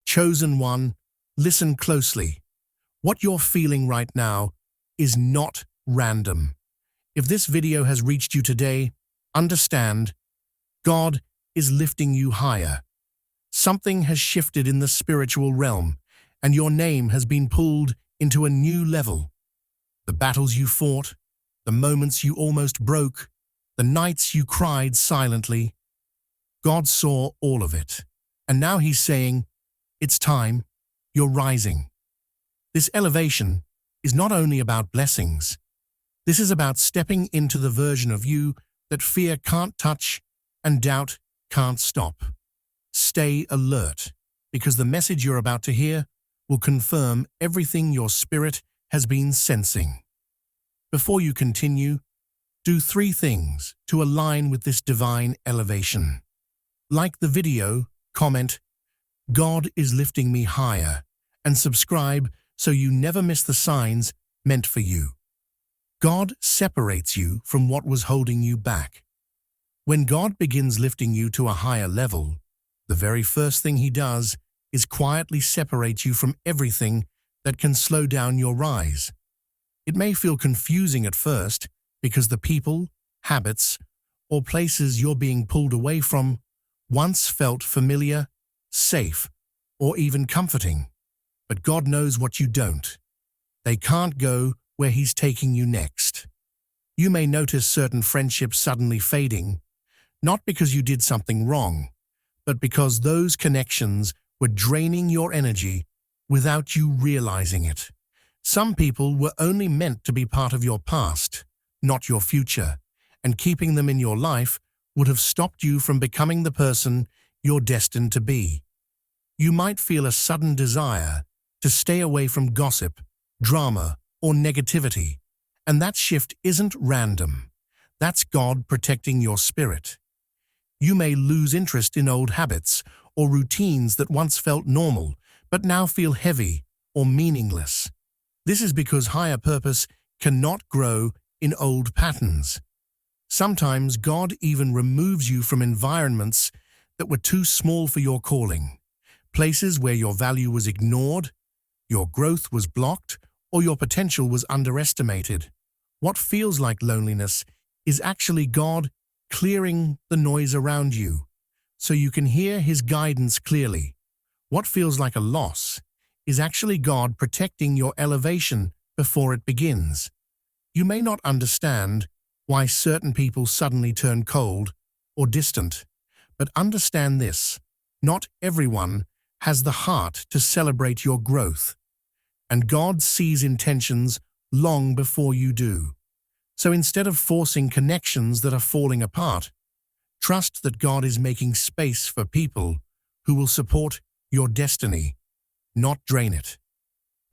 Chosen one, listen closely. What you're feeling right now is not random. If this video has reached you today, understand, God is lifting you higher. Something has shifted in the spiritual realm, and your name has been pulled into a new level. The battles you fought, the moments you almost broke, the nights you cried silently, God saw all of it. And now He's saying, it's time, you're rising. This elevation is not only about blessings. This is about stepping into the version of you that fear can't touch and doubt can't stop. Stay alert, because the message you're about to hear will confirm everything your spirit has been sensing. Before you continue, do 3 things to align with this divine elevation. Like the video, comment, God is lifting me higher, and subscribe so you never miss the signs meant for you. God separates you from what was holding you back. When God begins lifting you to a higher level, the very first thing He does is quietly separate you from everything that can slow down your rise. It may feel confusing at first because the people, habits, or places you're being pulled away from once felt familiar, safe, or even comforting. But God knows what you don't. They can't go where He's taking you next. You may notice certain friendships suddenly fading, not because you did something wrong, but because those connections were draining your energy without you realizing it. Some people were only meant to be part of your past, not your future, and keeping them in your life would have stopped you from becoming the person you're destined to be. You might feel a sudden desire to stay away from gossip, drama, or negativity, and that shift isn't random. That's God protecting your spirit. You may lose interest in old habits or routines that once felt normal, but now feel heavy or meaningless. This is because higher purpose cannot grow in old patterns. Sometimes God even removes you from environments that were too small for your calling, places where your value was ignored, your growth was blocked, or your potential was underestimated. What feels like loneliness is actually God clearing the noise around you, so you can hear His guidance clearly. What feels like a loss is actually God protecting your elevation before it begins. You may not understand why certain people suddenly turn cold or distant, but understand this: not everyone has the heart to celebrate your growth, and God sees intentions long before you do. So instead of forcing connections that are falling apart, trust that God is making space for people who will support your destiny, not drain it.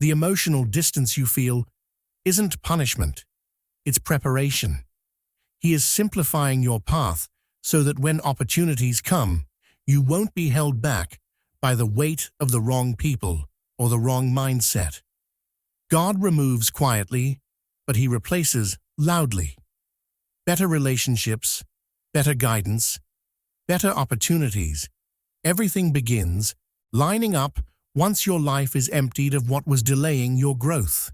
The emotional distance you feel isn't punishment, it's preparation. He is simplifying your path so that when opportunities come, you won't be held back by the weight of the wrong people or the wrong mindset. God removes quietly, but He replaces loudly. Better relationships, better guidance, better opportunities. Everything begins lining up once your life is emptied of what was delaying your growth.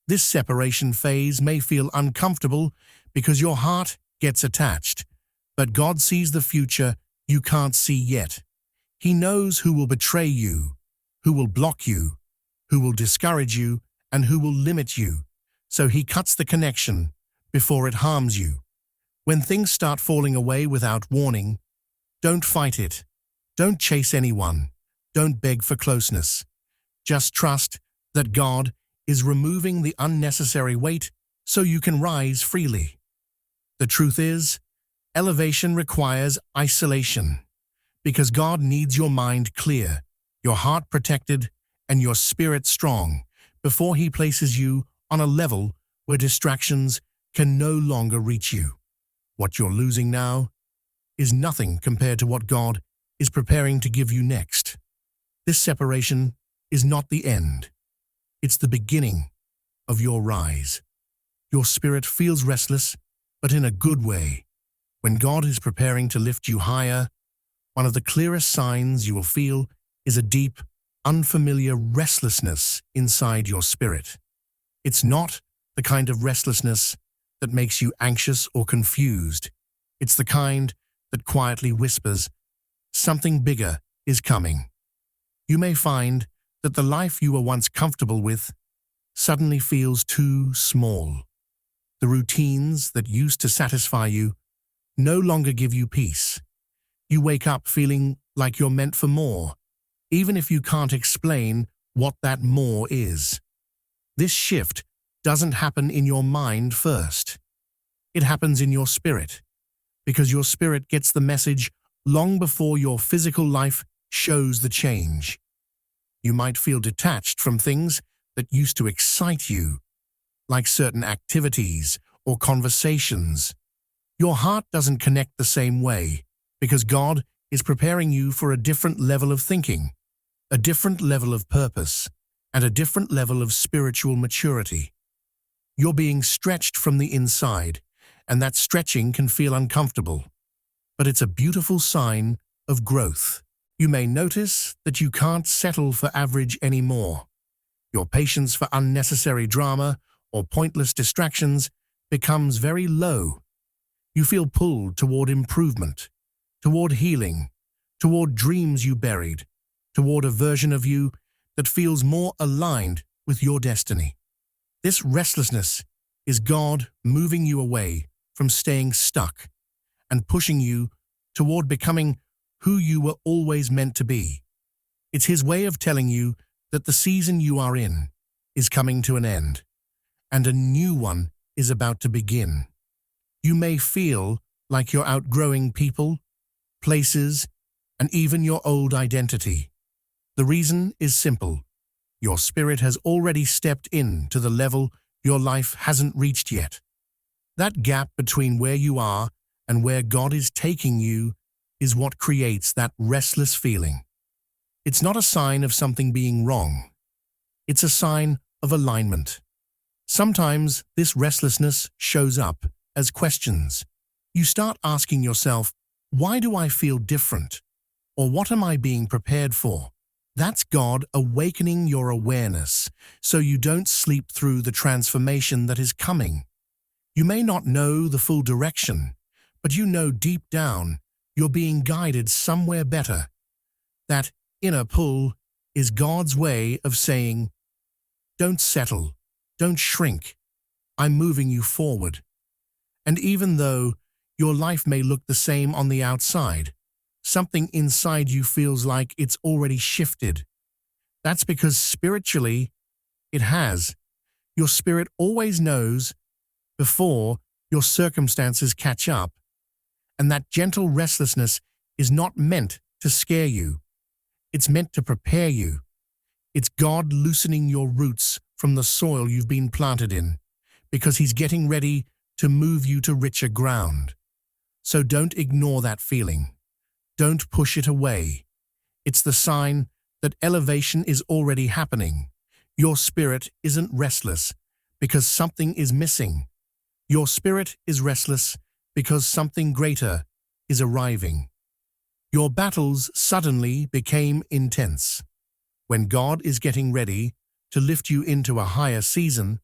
This separation phase may feel uncomfortable because your heart gets attached, but God sees the future you can't see yet. He knows who will betray you, who will block you, who will discourage you, and who will limit you, so He cuts the connection before it harms you. When things start falling away without warning, don't fight it. Don't chase anyone. Don't beg for closeness. Just trust that God is removing the unnecessary weight so you can rise freely. The truth is, elevation requires isolation, because God needs your mind clear, your heart protected, and your spirit strong before He places you on a level where distractions can no longer reach you. What you're losing now is nothing compared to what God is preparing to give you next. This separation is not the end. It's the beginning of your rise. Your spirit feels restless, but in a good way. When God is preparing to lift you higher, one of the clearest signs you will feel is a deep, unfamiliar restlessness inside your spirit. It's not the kind of restlessness that makes you anxious or confused. It's the kind that quietly whispers, something bigger is coming. You may find that the life you were once comfortable with suddenly feels too small. The routines that used to satisfy you no longer give you peace. You wake up feeling like you're meant for more, even if you can't explain what that more is. This shift doesn't happen in your mind first. It happens in your spirit, because your spirit gets the message long before your physical life shows the change. You might feel detached from things that used to excite you, like certain activities or conversations. Your heart doesn't connect the same way, because God is preparing you for a different level of thinking, a different level of purpose, and a different level of spiritual maturity. You're being stretched from the inside, and that stretching can feel uncomfortable. But it's a beautiful sign of growth. You may notice that you can't settle for average anymore. Your patience for unnecessary drama or pointless distractions becomes very low. You feel pulled toward improvement, toward healing, toward dreams you buried, toward a version of you that feels more aligned with your destiny. This restlessness is God moving you away from staying stuck and pushing you toward becoming who you were always meant to be. It's His way of telling you that the season you are in is coming to an end, and a new one is about to begin. You may feel like you're outgrowing people, places, and even your old identity. The reason is simple. Your spirit has already stepped in to the level your life hasn't reached yet. That gap between where you are and where God is taking you is what creates that restless feeling. It's not a sign of something being wrong. It's a sign of alignment. Sometimes this restlessness shows up as questions. You start asking yourself, why do I feel different? Or what am I being prepared for? That's God awakening your awareness so you don't sleep through the transformation that is coming. You may not know the full direction, but you know deep down you're being guided somewhere better. That inner pull is God's way of saying, don't settle, don't shrink, I'm moving you forward. And even though your life may look the same on the outside, something inside you feels like it's already shifted. That's because spiritually, it has. Your spirit always knows before your circumstances catch up, and that gentle restlessness is not meant to scare you. It's meant to prepare you. It's God loosening your roots from the soil you've been planted in, because He's getting ready to move you to richer ground. So don't ignore that feeling. Don't push it away. It's the sign that elevation is already happening. Your spirit isn't restless because something is missing. Your spirit is restless because something greater is arriving. Your battles suddenly became intense. When God is getting ready to lift you into a higher season,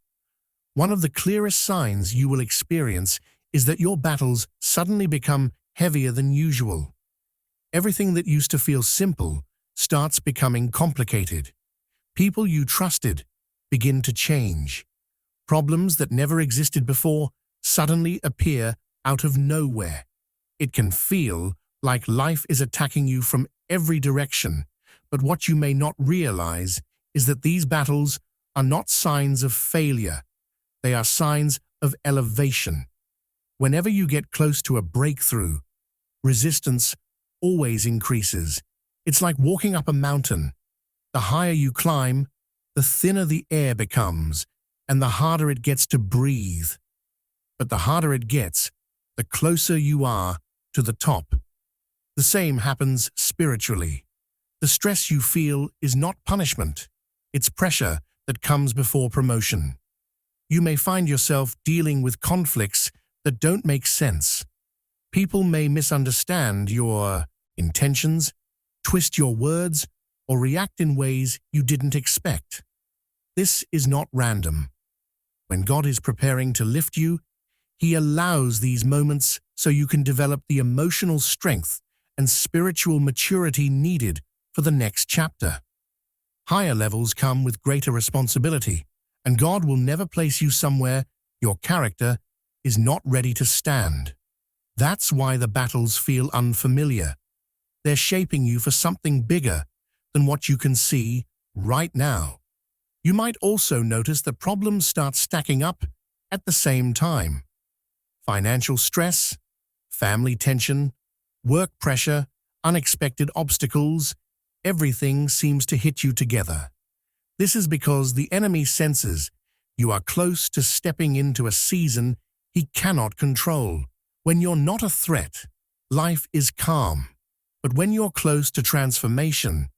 one of the clearest signs you will experience is that your battles suddenly become heavier than usual. Everything that used to feel simple starts becoming complicated. People you trusted begin to change. Problems that never existed before suddenly appear out of nowhere. It can feel like life is attacking you from every direction, but what you may not realize is that these battles are not signs of failure. They are signs of elevation. Whenever you get close to a breakthrough, resistance always increases. It's like walking up a mountain. The higher you climb, the thinner the air becomes, and the harder it gets to breathe. But the harder it gets, the closer you are to the top. The same happens spiritually. The stress you feel is not punishment. It's pressure that comes before promotion. You may find yourself dealing with conflicts that don't make sense. People may misunderstand your intentions, twist your words, or react in ways you didn't expect. This is not random. When God is preparing to lift you, He allows these moments so you can develop the emotional strength and spiritual maturity needed for the next chapter. Higher levels come with greater responsibility, and God will never place you somewhere your character is not ready to stand. That's why the battles feel unfamiliar. They're shaping you for something bigger than what you can see right now. You might also notice that problems start stacking up at the same time. Financial stress, family tension, work pressure, unexpected obstacles, everything seems to hit you together. This is because the enemy senses you are close to stepping into a season he cannot control. When you're not a threat, life is calm. But when you're close to transformation,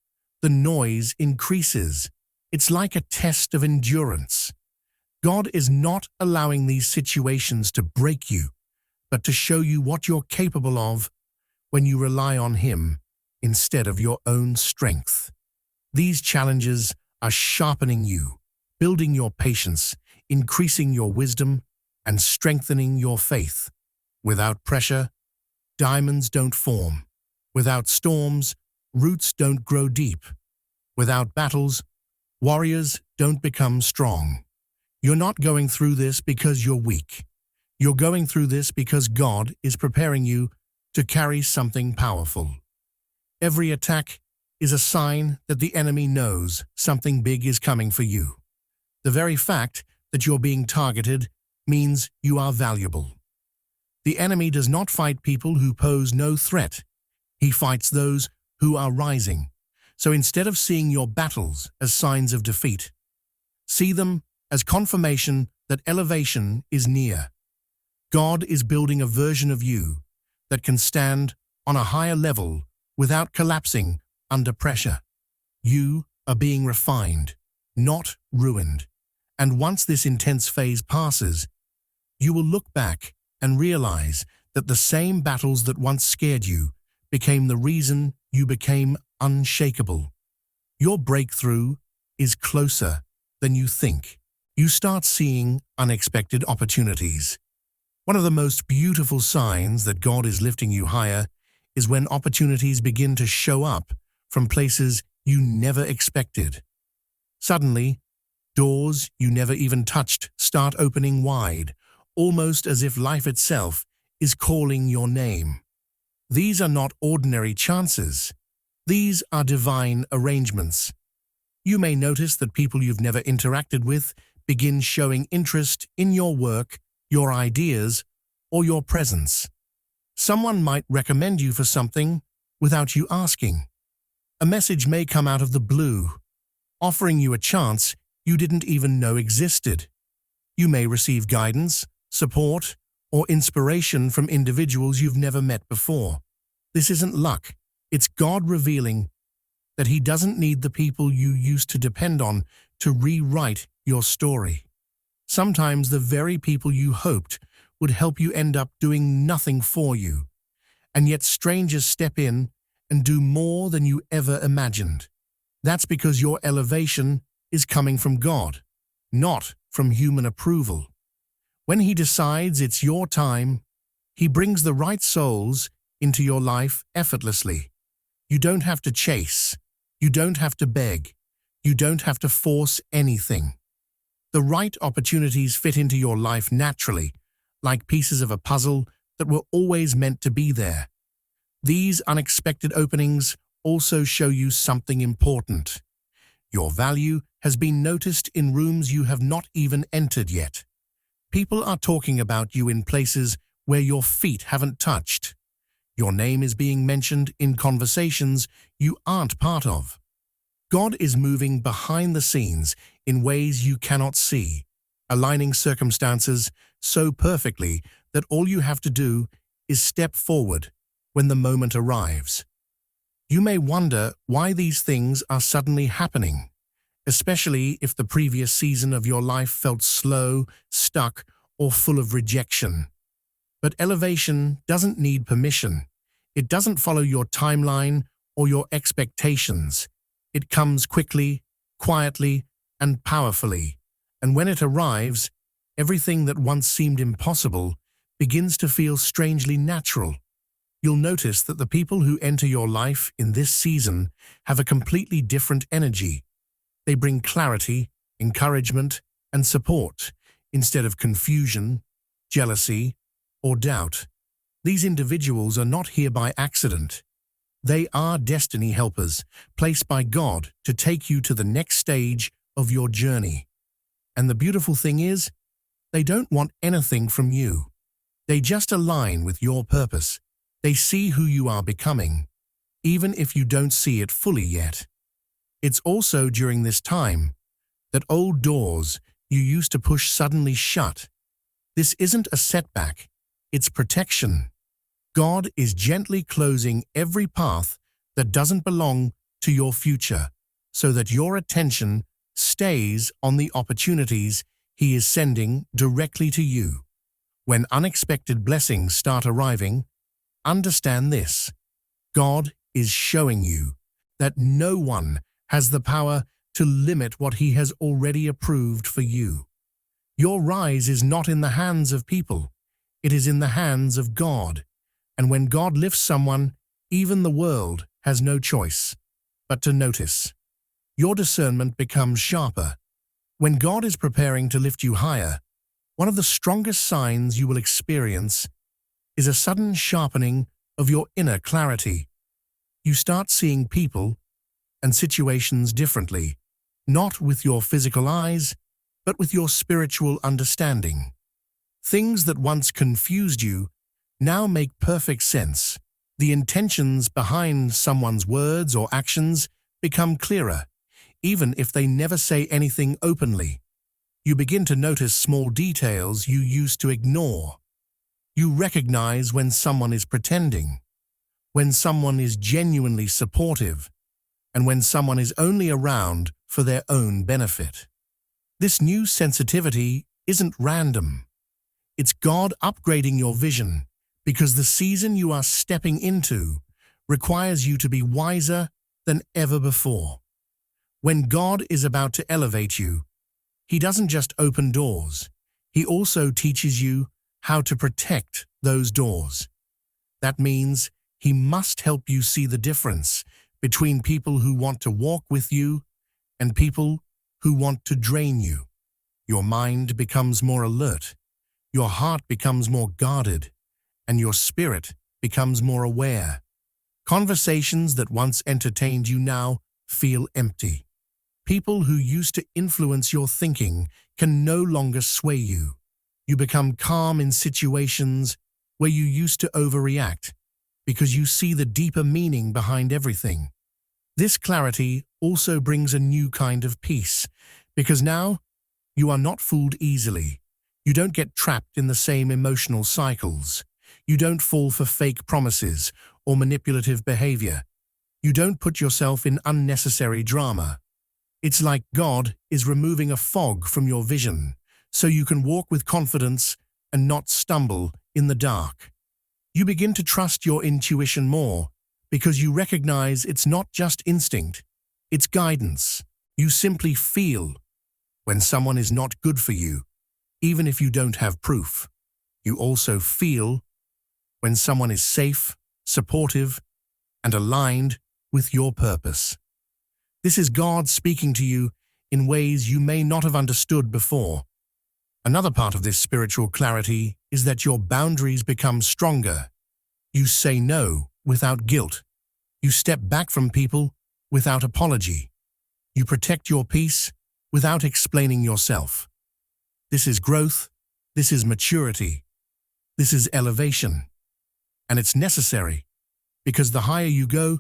the noise increases. It's like a test of endurance. God is not allowing these situations to break you, but to show you what you're capable of when you rely on Him instead of your own strength. These challenges are sharpening you, building your patience, increasing your wisdom, and strengthening your faith. Without pressure, diamonds don't form. Without storms, roots don't grow deep. Without battles, warriors don't become strong. You're not going through this because you're weak. You're going through this because God is preparing you to carry something powerful. Every attack is a sign that the enemy knows something big is coming for you. The very fact that you're being targeted means you are valuable. The enemy does not fight people who pose no threat. He fights those who are rising. So instead of seeing your battles as signs of defeat, see them as confirmation that elevation is near. God is building a version of you that can stand on a higher level without collapsing under pressure. You are being refined, not ruined. And once this intense phase passes, you will look back and realize that the same battles that once scared you became the reason you became unshakable. Your breakthrough is closer than you think. You start seeing unexpected opportunities. One of the most beautiful signs that God is lifting you higher is when opportunities begin to show up from places you never expected. Suddenly, doors you never even touched start opening wide, almost as if life itself is calling your name. These are not ordinary chances. These are divine arrangements. You may notice that people you've never interacted with begin showing interest in your work, your ideas, or your presence. Someone might recommend you for something without you asking. A message may come out of the blue, offering you a chance you didn't even know existed. You may receive guidance, support, or inspiration from individuals you've never met before. This isn't luck. It's God revealing that He doesn't need the people you used to depend on to rewrite your story. Sometimes the very people you hoped would help you end up doing nothing for you, and yet strangers step in and do more than you ever imagined. That's because your elevation is coming from God, not from human approval. When He decides it's your time, He brings the right souls into your life effortlessly. You don't have to chase. You don't have to beg. You don't have to force anything. The right opportunities fit into your life naturally, like pieces of a puzzle that were always meant to be there. These unexpected openings also show you something important. Your value has been noticed in rooms you have not even entered yet. People are talking about you in places where your feet haven't touched. Your name is being mentioned in conversations you aren't part of. God is moving behind the scenes in ways you cannot see, aligning circumstances so perfectly that all you have to do is step forward when the moment arrives. You may wonder why these things are suddenly happening, especially if the previous season of your life felt slow, stuck, or full of rejection. But elevation doesn't need permission. It doesn't follow your timeline or your expectations. It comes quickly, quietly, and powerfully, and when it arrives, everything that once seemed impossible begins to feel strangely natural. You'll notice that the people who enter your life in this season have a completely different energy. They bring clarity, encouragement, and support instead of confusion, jealousy, or doubt. These individuals are not here by accident. They are destiny helpers, placed by God to take you to the next stage of your journey. And the beautiful thing is, they don't want anything from you. They just align with your purpose. They see who you are becoming, even if you don't see it fully yet. It's also during this time that old doors you used to push suddenly shut. This isn't a setback, it's protection. God is gently closing every path that doesn't belong to your future, so that your attention stays on the opportunities He is sending directly to you. When unexpected blessings start arriving, understand this: God is showing you that no one has the power to limit what He has already approved for you. Your rise is not in the hands of people, it is in the hands of God. And when God lifts someone, even the world has no choice but to notice. Your discernment becomes sharper. When God is preparing to lift you higher, one of the strongest signs you will experience is a sudden sharpening of your inner clarity. You start seeing people and situations differently, not with your physical eyes, but with your spiritual understanding. Things that once confused you now make perfect sense. The intentions behind someone's words or actions become clearer, even if they never say anything openly. You begin to notice small details you used to ignore. You recognize when someone is pretending, when someone is genuinely supportive, and when someone is only around for their own benefit. This new sensitivity isn't random. It's God upgrading your vision, because the season you are stepping into requires you to be wiser than ever before. When God is about to elevate you, He doesn't just open doors, He also teaches you how to protect those doors. That means He must help you see the difference between people who want to walk with you and people who want to drain you. Your mind becomes more alert, your heart becomes more guarded, and your spirit becomes more aware. Conversations that once entertained you now feel empty. People who used to influence your thinking can no longer sway you. You become calm in situations where you used to overreact, because you see the deeper meaning behind everything. This clarity also brings a new kind of peace, because now you are not fooled easily. You don't get trapped in the same emotional cycles. You don't fall for fake promises or manipulative behavior. You don't put yourself in unnecessary drama. It's like God is removing a fog from your vision, so you can walk with confidence and not stumble in the dark. You begin to trust your intuition more, because you recognize it's not just instinct, it's guidance. You simply feel when someone is not good for you, even if you don't have proof. You also feel when someone is safe, supportive, and aligned with your purpose. This is God speaking to you in ways you may not have understood before. Another part of this spiritual clarity is that your boundaries become stronger. You say no without guilt. You step back from people without apology. You protect your peace without explaining yourself. This is growth, this is maturity, this is elevation. And it's necessary, because the higher you go,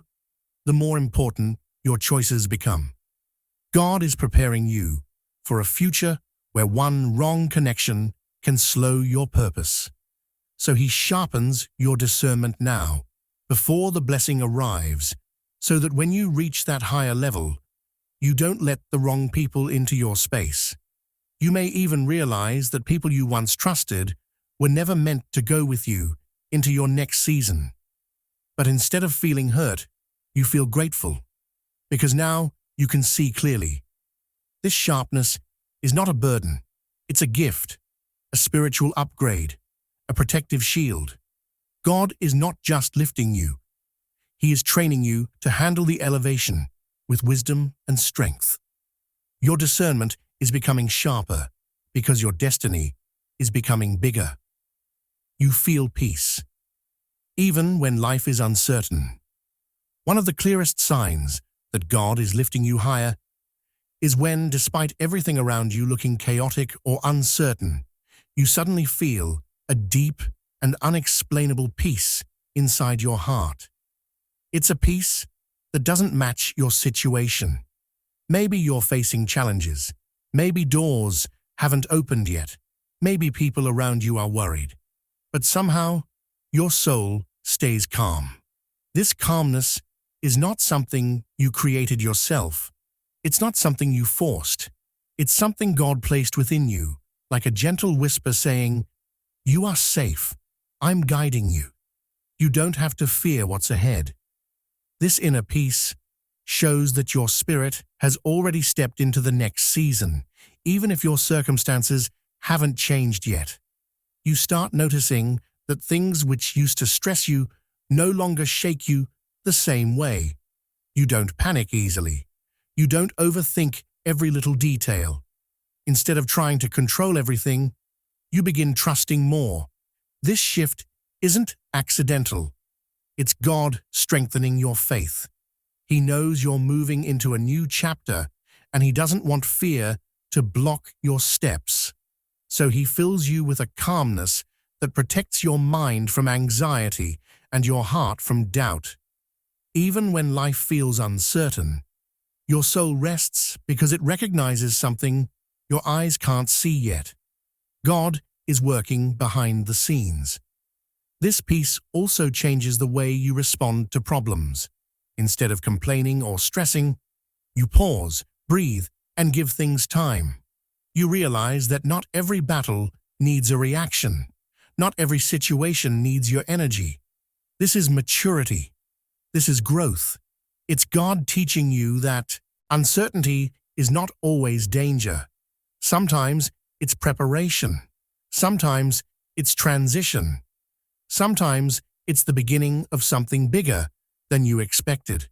the more important your choices become. God is preparing you for a future where one wrong connection can slow your purpose. So He sharpens your discernment now, before the blessing arrives, so that when you reach that higher level, you don't let the wrong people into your space. You may even realize that people you once trusted were never meant to go with you into your next season. But instead of feeling hurt, you feel grateful, because now you can see clearly. This sharpness is not a burden. It's a gift, a spiritual upgrade, a protective shield. God is not just lifting you. He is training you to handle the elevation with wisdom and strength. Your discernment is becoming sharper because your destiny is becoming bigger. You feel peace, even when life is uncertain. One of the clearest signs that God is lifting you higher is when, despite everything around you looking chaotic or uncertain, you suddenly feel a deep and unexplainable peace inside your heart. It's a peace that doesn't match your situation. Maybe you're facing challenges. Maybe doors haven't opened yet. Maybe people around you are worried. But somehow, your soul stays calm. This calmness is not something you created yourself. It's not something you forced. It's something God placed within you, like a gentle whisper saying, "You are safe. I'm guiding you. You don't have to fear what's ahead." This inner peace shows that your spirit has already stepped into the next season, even if your circumstances haven't changed yet. You start noticing that things which used to stress you no longer shake you the same way. You don't panic easily. You don't overthink every little detail. Instead of trying to control everything, you begin trusting more. This shift isn't accidental. It's God strengthening your faith. He knows you're moving into a new chapter, and He doesn't want fear to block your steps. So He fills you with a calmness that protects your mind from anxiety and your heart from doubt. Even when life feels uncertain, your soul rests because it recognizes something your eyes can't see yet. God is working behind the scenes. This peace also changes the way you respond to problems. Instead of complaining or stressing, you pause, breathe, and give things time. You realize that not every battle needs a reaction. Not every situation needs your energy. This is maturity. This is growth. It's God teaching you that uncertainty is not always danger. Sometimes it's preparation. Sometimes it's transition. Sometimes it's the beginning of something bigger than you expected.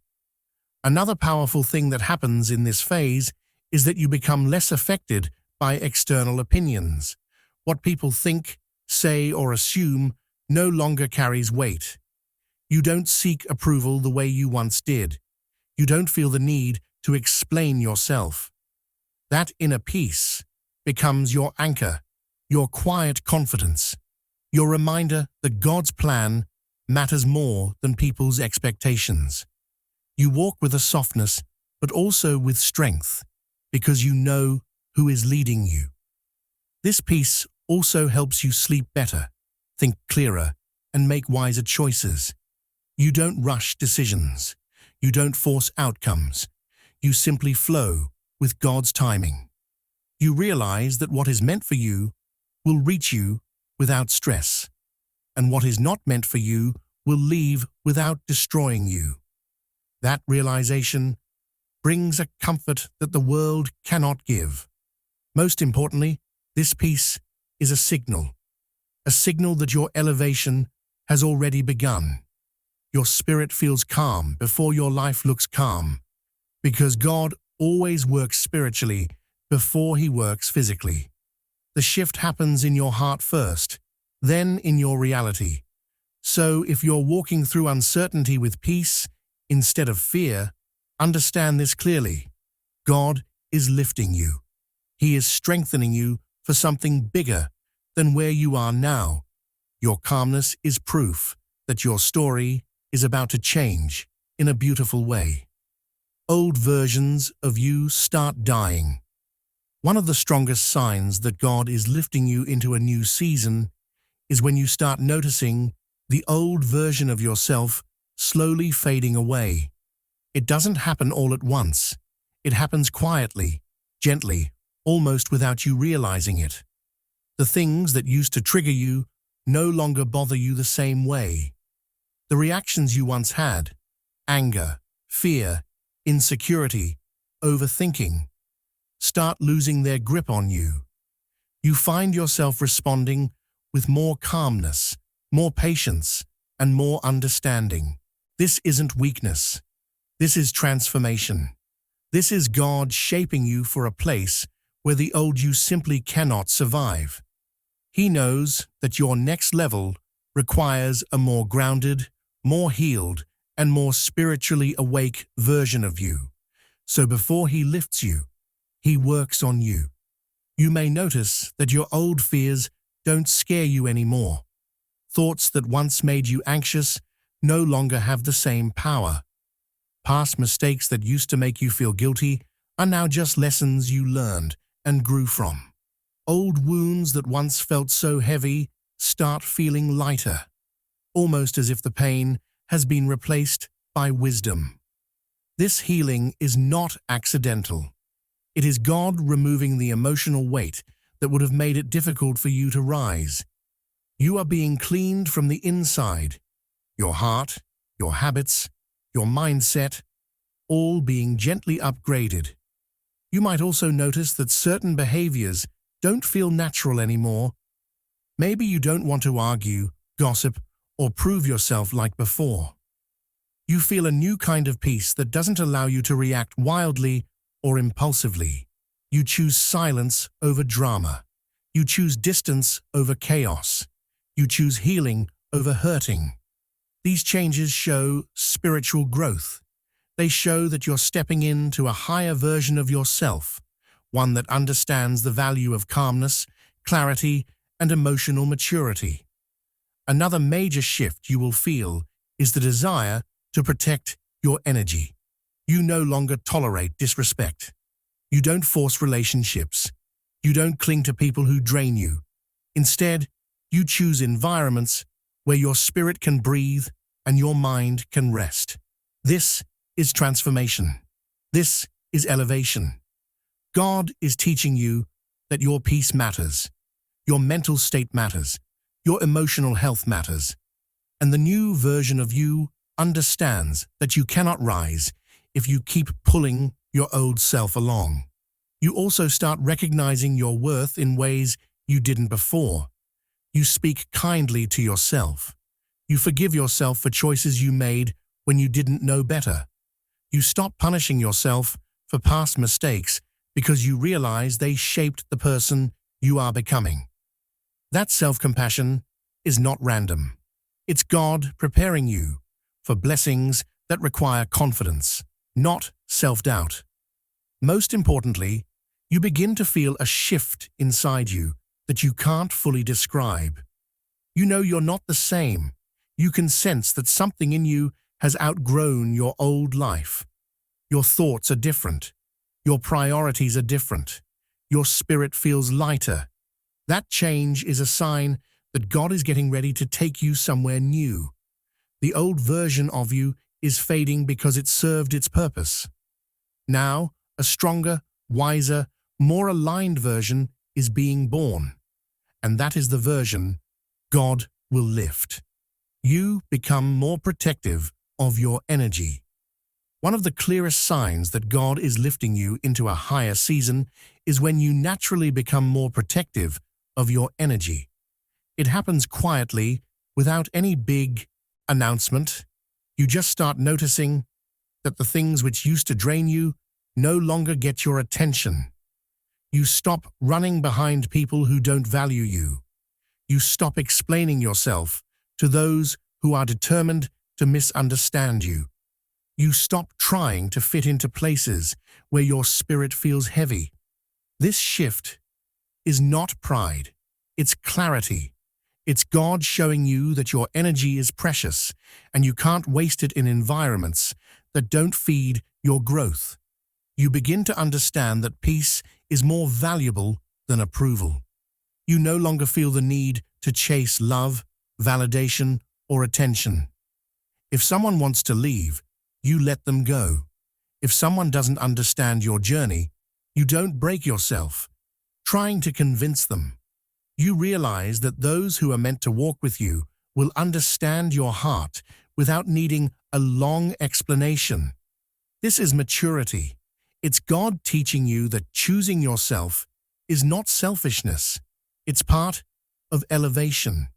Another powerful thing that happens in this phase is that you become less affected by external opinions. What people think, say, or assume no longer carries weight. You don't seek approval the way you once did. You don't feel the need to explain yourself. That inner peace becomes your anchor, your quiet confidence, your reminder that God's plan matters more than people's expectations. You walk with a softness, but also with strength, because you know who is leading you. This peace also helps you sleep better, think clearer, and make wiser choices. You don't rush decisions. You don't force outcomes. You simply flow with God's timing. You realize that what is meant for you will reach you without stress, and what is not meant for you will leave without destroying you. That realization brings a comfort that the world cannot give. Most importantly, this peace is a signal that your elevation has already begun. Your spirit feels calm before your life looks calm, because God always works spiritually before He works physically. The shift happens in your heart first, then in your reality. So if you're walking through uncertainty with peace instead of fear, understand this clearly. God is lifting you. He is strengthening you for something bigger than where you are now. Your calmness is proof that your story is about to change in a beautiful way. Old versions of you start dying. One of the strongest signs that God is lifting you into a new season is when you start noticing the old version of yourself slowly fading away. It doesn't happen all at once. It happens quietly, gently, almost without you realizing it. The things that used to trigger you no longer bother you the same way. The reactions you once had, anger, fear, insecurity, overthinking start losing their grip on you. You find yourself responding with more calmness, more patience, and more understanding. This isn't weakness. This is transformation. This is God shaping you for a place where the old you simply cannot survive. He knows that your next level requires a more grounded, more healed, and more spiritually awake version of you. So before He lifts you, He works on you. You may notice that your old fears don't scare you anymore. Thoughts that once made you anxious no longer have the same power. Past mistakes that used to make you feel guilty are now just lessons you learned and grew from. Old wounds that once felt so heavy start feeling lighter, almost as if the pain has been replaced by wisdom. This healing is not accidental. It is God removing the emotional weight that would have made it difficult for you to rise. You are being cleaned from the inside, your heart, your habits, your mindset, all being gently upgraded. You might also notice that certain behaviors don't feel natural anymore. Maybe you don't want to argue, gossip, or prove yourself like before. You feel a new kind of peace that doesn't allow you to react wildly or impulsively. You choose silence over drama. You choose distance over chaos. You choose healing over hurting. These changes show spiritual growth. They show that you're stepping into a higher version of yourself, one that understands the value of calmness, clarity, and emotional maturity. Another major shift you will feel is the desire to protect your energy. You no longer tolerate disrespect. You don't force relationships. You don't cling to people who drain you. Instead, you choose environments where your spirit can breathe and your mind can rest. This is transformation. This is elevation. God is teaching you that your peace matters, your mental state matters, your emotional health matters, and the new version of you understands that you cannot rise if you keep pulling your old self along. You also start recognizing your worth in ways you didn't before. You speak kindly to yourself. You forgive yourself for choices you made when you didn't know better. You stop punishing yourself for past mistakes because you realize they shaped the person you are becoming. That self-compassion is not random. It's God preparing you for blessings that require confidence, not self-doubt. Most importantly, you begin to feel a shift inside you that you can't fully describe. You know you're not the same. You can sense that something in you has outgrown your old life. Your thoughts are different. Your priorities are different. Your spirit feels lighter. That change is a sign that God is getting ready to take you somewhere new. The old version of you is fading because it served its purpose. Now, a stronger, wiser, more aligned version is being born. And that is the version God will lift. You become more protective of your energy. One of the clearest signs that God is lifting you into a higher season is when you naturally become more protective of your energy. It happens quietly, without any big announcement. You just start noticing that the things which used to drain you no longer get your attention. You stop running behind people who don't value you. You stop explaining yourself to those who are determined to misunderstand you. You stop trying to fit into places where your spirit feels heavy. This shift is not pride, it's clarity. It's God showing you that your energy is precious and you can't waste it in environments that don't feed your growth. You begin to understand that peace is more valuable than approval. You no longer feel the need to chase love, validation, or attention. If someone wants to leave, you let them go. If someone doesn't understand your journey, you don't break yourself trying to convince them. You realize that those who are meant to walk with you will understand your heart without needing a long explanation. This is maturity. It's God teaching you that choosing yourself is not selfishness. It's part of elevation.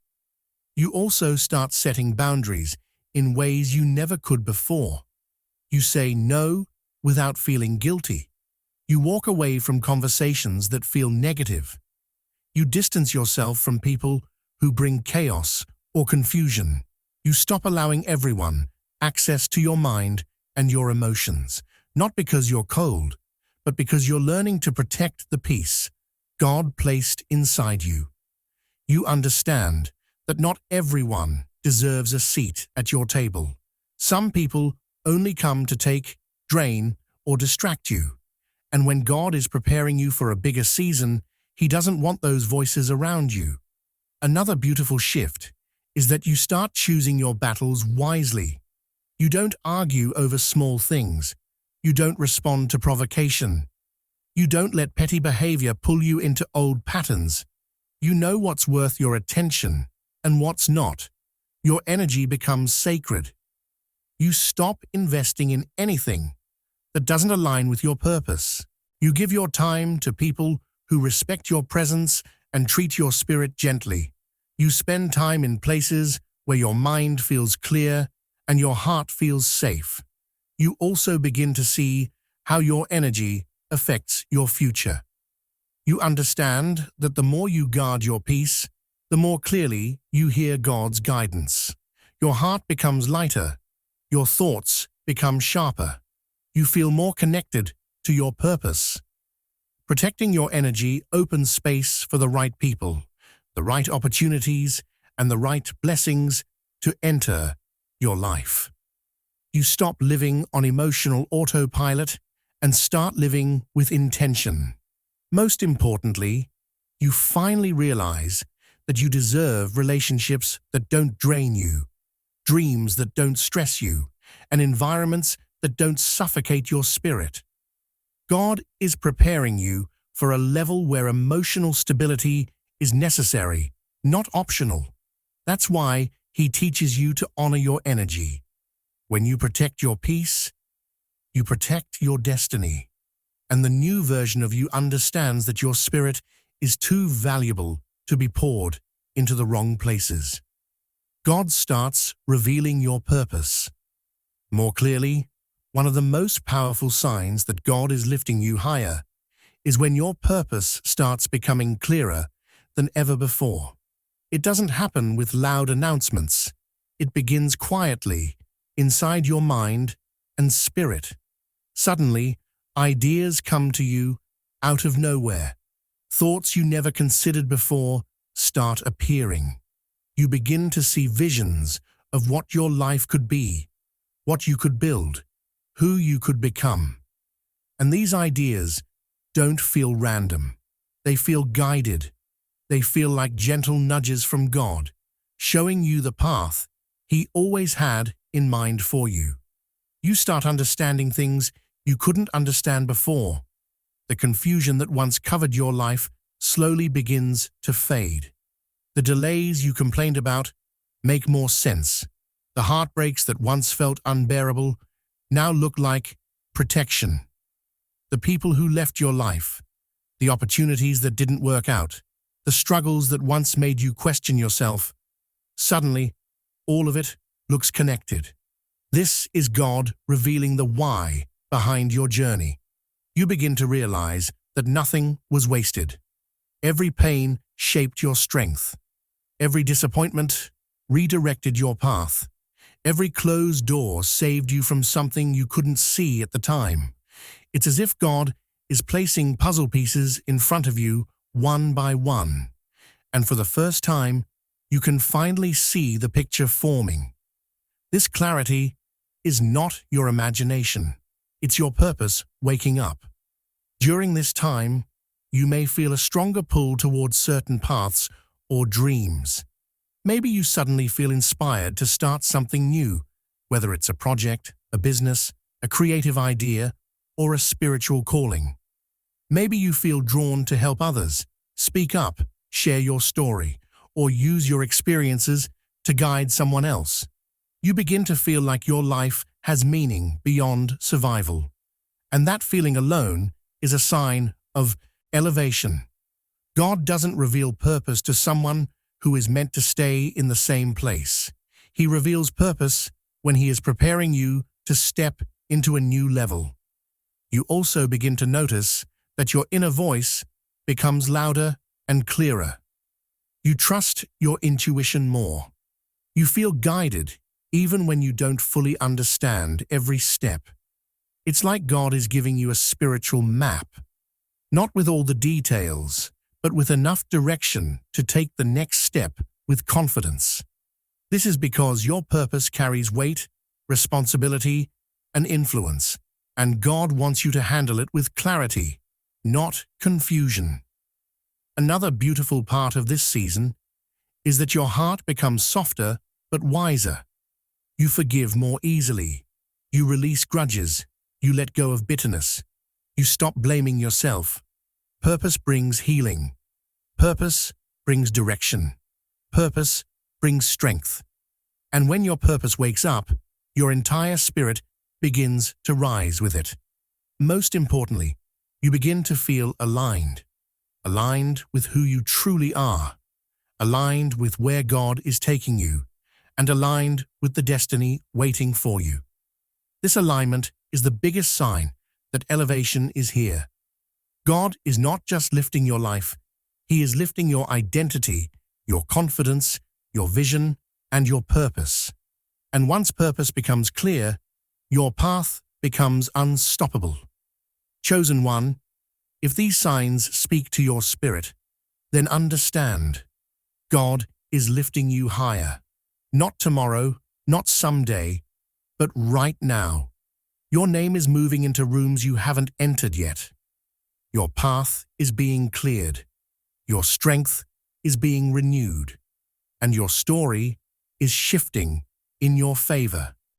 You also start setting boundaries in ways you never could before. You say no without feeling guilty. You walk away from conversations that feel negative. You distance yourself from people who bring chaos or confusion. You stop allowing everyone access to your mind and your emotions, not because you're cold, but because you're learning to protect the peace God placed inside you. You understand that not everyone deserves a seat at your table. Some people only come to take, drain, or distract you. And when God is preparing you for a bigger season, He doesn't want those voices around you. Another beautiful shift is that you start choosing your battles wisely. You don't argue over small things. You don't respond to provocation. You don't let petty behavior pull you into old patterns. You know what's worth your attention and what's not. Your energy becomes sacred. You stop investing in anything that doesn't align with your purpose. You give your time to people who respect your presence and treat your spirit gently. You spend time in places where your mind feels clear and your heart feels safe. You also begin to see how your energy affects your future. You understand that the more you guard your peace, the more clearly you hear God's guidance. Your heart becomes lighter. Your thoughts become sharper. You feel more connected to your purpose. Protecting your energy opens space for the right people, the right opportunities, and the right blessings to enter your life. You stop living on emotional autopilot and start living with intention. Most importantly, you finally realize that you deserve relationships that don't drain you, dreams that don't stress you, and environments that don't suffocate your spirit. God is preparing you for a level where emotional stability is necessary, not optional. That's why He teaches you to honor your energy. When you protect your peace, you protect your destiny. And the new version of you understands that your spirit is too valuable to be poured into the wrong places. God starts revealing your purpose. More clearly, one of the most powerful signs that God is lifting you higher is when your purpose starts becoming clearer than ever before. It doesn't happen with loud announcements. It begins quietly, inside your mind and spirit. Suddenly, ideas come to you out of nowhere. Thoughts you never considered before start appearing. You begin to see visions of what your life could be, what you could build, who you could become. And these ideas don't feel random. They feel guided. They feel like gentle nudges from God, showing you the path He always had in mind for you. You start understanding things you couldn't understand before. The confusion that once covered your life slowly begins to fade. The delays you complained about make more sense. The heartbreaks that once felt unbearable now look like protection. The people who left your life, the opportunities that didn't work out, the struggles that once made you question yourself, suddenly, all of it looks connected. This is God revealing the why behind your journey. You begin to realize that nothing was wasted. Every pain shaped your strength. Every disappointment redirected your path. Every closed door saved you from something you couldn't see at the time. It's as if God is placing puzzle pieces in front of you one by one. And for the first time, you can finally see the picture forming. This clarity is not your imagination. It's your purpose waking up. During this time, you may feel a stronger pull towards certain paths or dreams. Maybe you suddenly feel inspired to start something new, whether it's a project, a business, a creative idea, or a spiritual calling. Maybe you feel drawn to help others, speak up, share your story, or use your experiences to guide someone else. You begin to feel like your life has meaning beyond survival. And that feeling alone is a sign of elevation. God doesn't reveal purpose to someone who is meant to stay in the same place. He reveals purpose when He is preparing you to step into a new level. You also begin to notice that your inner voice becomes louder and clearer. You trust your intuition more. You feel guided even when you don't fully understand every step. It's like God is giving you a spiritual map, not with all the details, but with enough direction to take the next step with confidence. This is because your purpose carries weight, responsibility, and influence, and God wants you to handle it with clarity, not confusion. Another beautiful part of this season is that your heart becomes softer but wiser. You forgive more easily. You release grudges. You let go of bitterness. You stop blaming yourself. Purpose brings healing. Purpose brings direction. Purpose brings strength. And when your purpose wakes up, your entire spirit begins to rise with it. Most importantly, you begin to feel aligned with who you truly are, aligned with where God is taking you, and aligned with the destiny waiting for you. This alignment is the biggest sign that elevation is here. God is not just lifting your life, He is lifting your identity, your confidence, your vision, and your purpose. And once purpose becomes clear, your path becomes unstoppable. Chosen one, if these signs speak to your spirit, then understand, God is lifting you higher. Not tomorrow, not someday, but right now. Your name is moving into rooms you haven't entered yet. Your path is being cleared. Your strength is being renewed. And your story is shifting in your favor.